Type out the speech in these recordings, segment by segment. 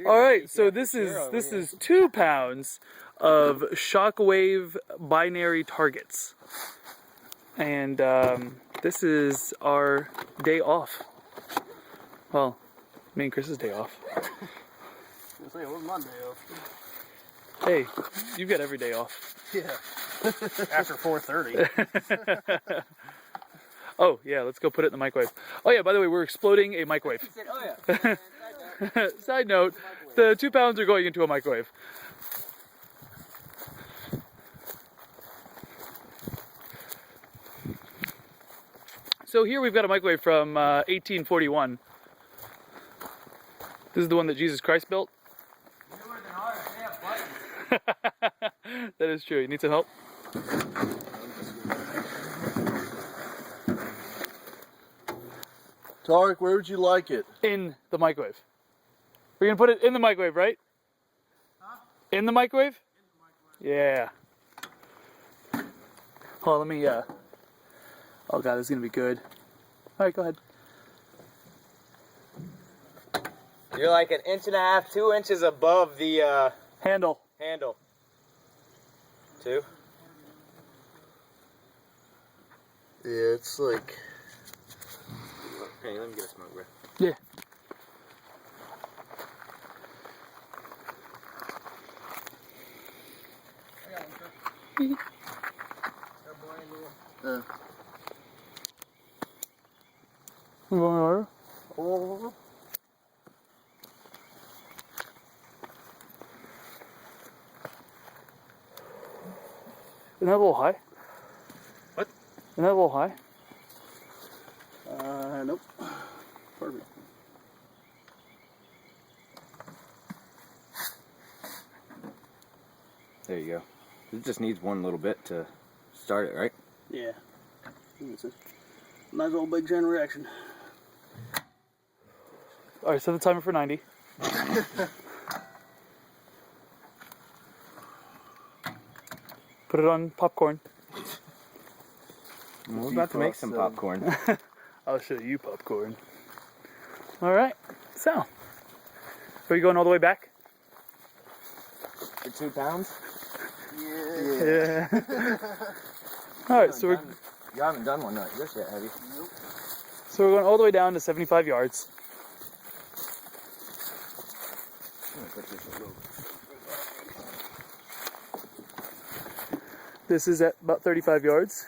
All right, so this is 2 pounds of shockwave binary targets, and this is our day off. Well, me and Chris's day off. I was gonna say, it was my day off. Hey, you've got every day off. Yeah. After 4:30. Oh yeah, let's go put it in the microwave. Oh yeah, by the way, we're exploding a microwave. He said, oh yeah. Side note, the 2 pounds are going into a microwave. So here we've got a microwave from 1841. This is the one that Jesus Christ built. Newer than ours, they have buttons. That is true. You need some help? Tarek, where would you like it? In the microwave. We're gonna put it in the microwave, right? Huh? In the microwave? In the microwave. Yeah. Hold on, let me, oh god, this is gonna be good. Alright, go ahead. You're like 1.5 inches, 2 inches above the Handle. handle. 2. Yeah, it's like... Hey, let me get a smoke breath. Yeah. I got one, sir. You want water? Oh. Isn't that a little high? What? Isn't that a little high? Nope. Perfect. There you go. It just needs one little bit to start it, right? Yeah. It's a nice old big chain reaction. Alright, set the timer for 90. Put it on popcorn. We're about to make some popcorn. I'll show you popcorn. Alright, so. Are you going all the way back? For 2 pounds? Yeah. Alright, so we're You haven't done one like this yet, have you? Nope. so we're going all the way down to 75 yards. I'm gonna put this a little. This is at about 35 yards.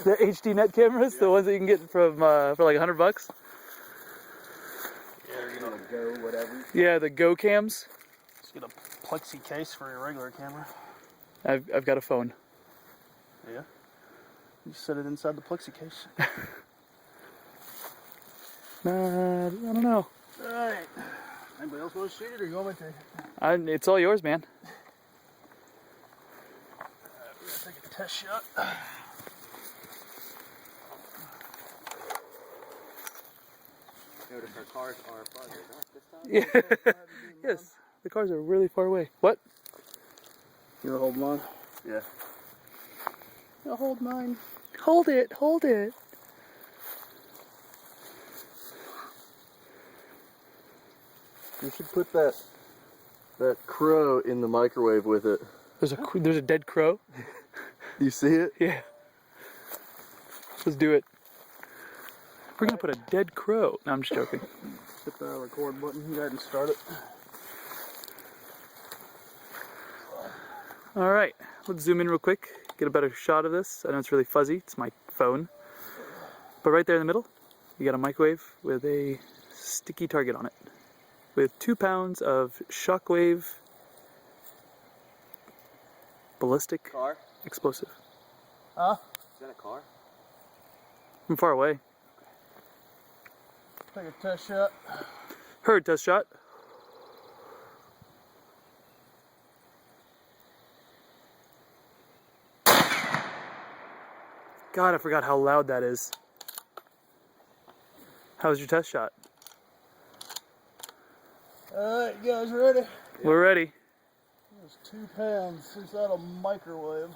The HD net cameras, the ones that you can get from for like $100. Yeah, you know, Go, whatever. Yeah, the Go cams. just get a plexi case for your regular camera. I've got a phone. Yeah. You set it inside the plexi case. I don't know. Alright. Anybody else want to shoot it, or you want me to? It's all yours, man. We're gonna take a test shot. Notice our cars are farther back this time. Yeah. Yes, the cars are really far away. What? You gonna hold mine? Yeah. I'll hold mine. Hold it, hold it. You should put that crow in the microwave with it. There's a dead crow. You see it? Yeah. Let's do it. We're gonna put a dead crow. No, I'm just joking. Hit the record button. Go ahead and start it. All right, let's zoom in real quick. Get a better shot of this. I know it's really fuzzy. It's my phone. But right there in the middle, you got a microwave with a sticky target on it, with 2 pounds of shockwave ballistic Car? explosive. Huh? Is that a car? From far away. Take a test shot. Heard test shot. God, I forgot how loud that is. How was your test shot? Alright, you guys ready? We're ready. There's 2 pounds inside a microwave.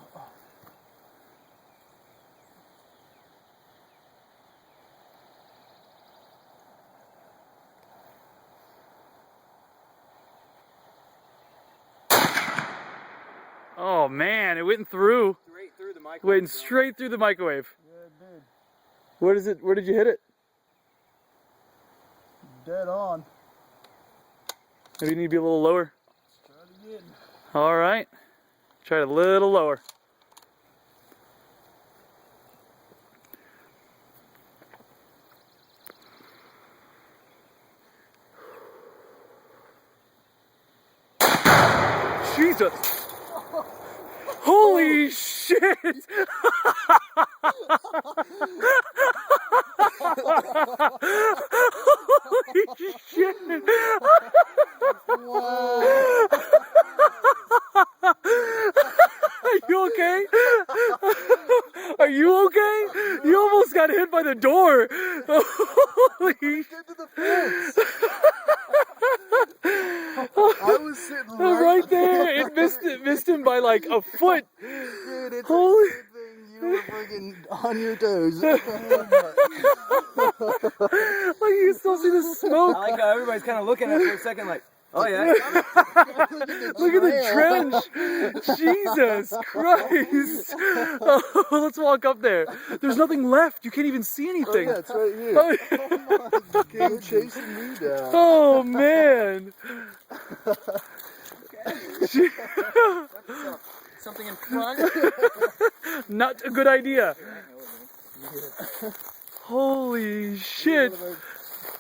Oh man, it went through. Straight through the microwave. Went straight through the microwave. Yeah, it did. Where did you hit it? Dead on. Maybe you need to be a little lower. Let's try it again. All right. Try it a little lower. Jesus! Holy shit! Holy shit! Wow. Are you okay? Are you okay? You almost got hit by the door. Holy Into the fence. I was sitting right there. It missed him by like a foot. Dude, it's Holy. a good thing you were fucking on your toes. Like you can still see the I smoke. like how everybody's kind of looking at it for a second like, oh yeah. Look at the trench. Jesus Christ. Oh, let's walk up there. There's nothing left. You can't even see Oh, anything. yeah, it's right here. Oh, Oh, my, came chasing me down. oh man. Something in front. Not a good idea. Holy shit.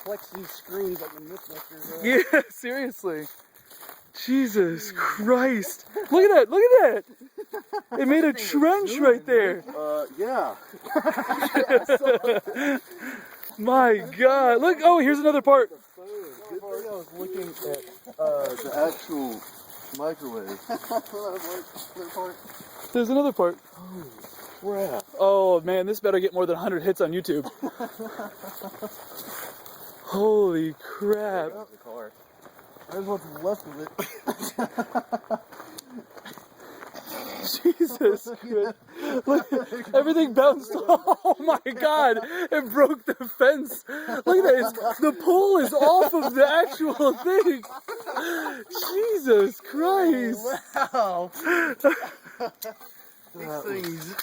Plexi screens like the Mythbusters. Yeah, seriously. Jesus Christ. Look at that. Look at that. It made a trench right there. Yeah. My God. Look. Oh, here's another part. Good thing I was looking at the actual microwave. There's another part. Crap. Oh, man. This better get more than 100 hits on YouTube. Holy crap. There's what's left of it. Jesus Christ. Look, everything bounced off. Oh my God. It broke the fence. Look at that. The pole is off of the actual thing. Jesus Christ. Wow. These things.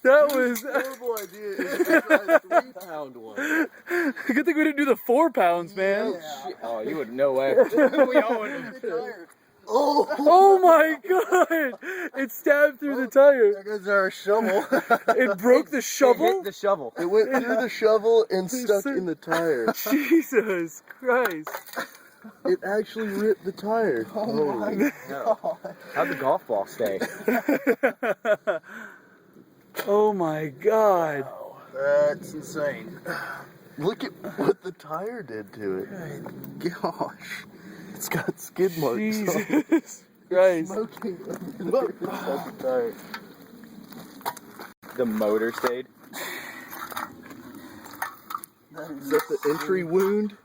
That was... Horrible idea is to try a 3-pound one. Good thing we didn't do the 4 pounds, man. Oh, you would no way. We all would have tired. Oh, Oh my God. It stabbed through the tire. there goes our shovel. It broke the shovel? Hit the shovel. It went through the shovel and stuck in the tire. Jesus Christ. It actually ripped the tire. Oh my No. God. How'd the golf ball stay? Oh my God. That's insane. Look at what the tire did to it. Gosh. It's got skid marks on it. Jesus Christ. Smoking inside the tire. The motor stayed. Is that the entry wound?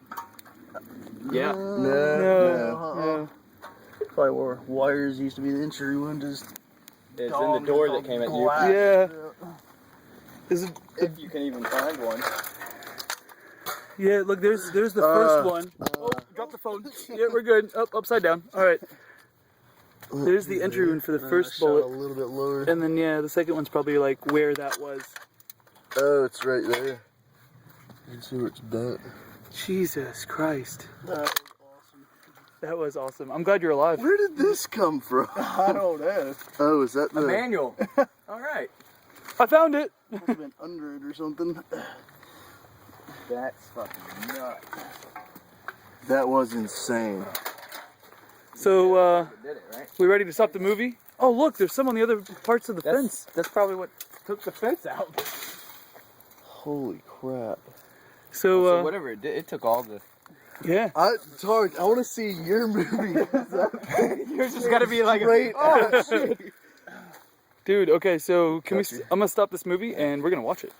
Yeah. No. No. Probably where wires used to be the entry wound is. It's in the door that came at you. Yeah. Is it? If you can even find one. Yeah. Look, there's the first one. Oh, drop the phone. Yeah, we're good. Upside down. All right. There's the entry wound for the first Shot a bullet, little bit lower. and then yeah, the second one's probably like where that was. Oh, it's right there. You can see where it's bent. Jesus Christ. That was awesome. That was awesome. I'm glad you're alive. Where did this come from? I don't know. Oh, is that the... A manual. All right. I found it. Must have been under it or something. That's fucking nuts. That was insane. So, Did it, right? we ready to stop the movie? Oh, look, there's some on the other parts of the fence. That's probably what took the fence out. Holy crap. So, So whatever it did, it took all the. yeah. Tarek, I want to see your movie. Yours just gotta be like Great oh shit. Dude, okay, so can Got we? you. I'm gonna stop this movie and we're gonna watch it.